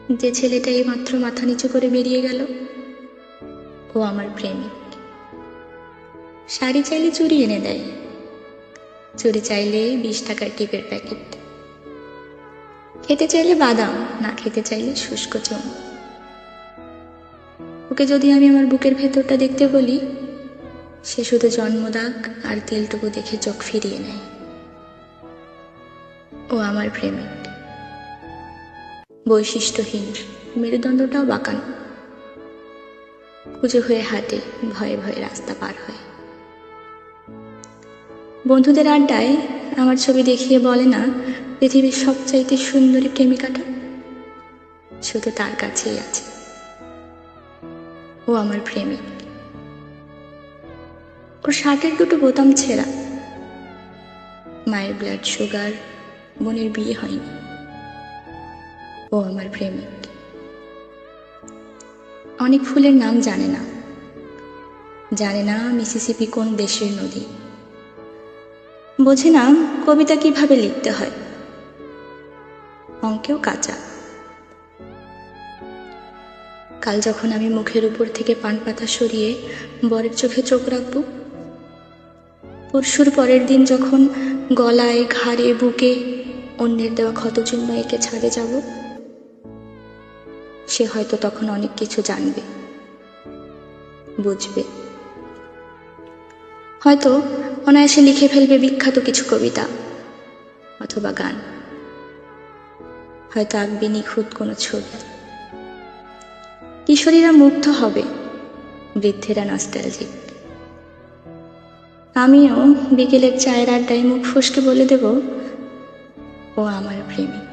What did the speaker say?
যে ছেলেটা এইমাত্র মাথা নিচু করে বেরিয়ে গেল, ও আমার প্রেমিক। শাড়ি চাইলে চুড়ি এনে দেয়, চুড়ি চাইলে 20 টাকার টিপের প্যাকেট, খেতে চাইলে বাদাম, না খেতে চাইলে শুষ্ক চুন। ওকে যদি আমি আমার বুকের ভেতরটা দেখতে বলি, সে শুধু জন্মদাগ আর তেলটুকু দেখে চোখ ফিরিয়ে নেয়। ও আমার প্রেমিক, বৈশিষ্ট্যহীন, মেরুদণ্ডটাও বাঁকানো, কুঁজো হয়ে হাঁটে, ভয়ে ভয়ে রাস্তা পার হয়। বন্ধুদের আড্ডায় আমার ছবি দেখিয়ে বলে না, পৃথিবীর সবচাইতে সুন্দরী প্রেমিকাটা শুধু তার কাছেই আছে। ও আমার প্রেমিক। ওর শার্টের দুটো বোতাম ছেঁড়া, মায়ের ব্লাড সুগার, বোনের বিয়ে হয়নি। ও আমার প্রেমিক। অনেক ফুলের নাম জানে না, জানে না মিসিসিপি কোন দেশের নদী, বোঝে না কবিতা কিভাবে লিখতে হয়, অঙ্কেও কাঁচা। কাল যখন আমি মুখের উপর থেকে পান পাতা সরিয়ে বরের চোখে চোখ রাখবো, পরশুর পরের দিন যখন গলায়, ঘাড়ে, বুকে অন্যের দেওয়া ক্ষতচিহ্ন এঁকে ছাদে যাব, সে হয়তো তখন অনেক কিছু জানবে, বুঝবে, হয়তো অনায়াসে লিখে ফেলবে বিখ্যাত কিছু কবিতা অথবা গান, হয়তো আঁকবে নিখুঁত কোনো ছবি। কিশোরীরা মুগ্ধ হবে, বৃদ্ধেরা নস্টালজিক। আমিও বিকেলের চায়ের আড্ডায় মুখ ফসকে বলে দেব, ও আমার প্রেমিক।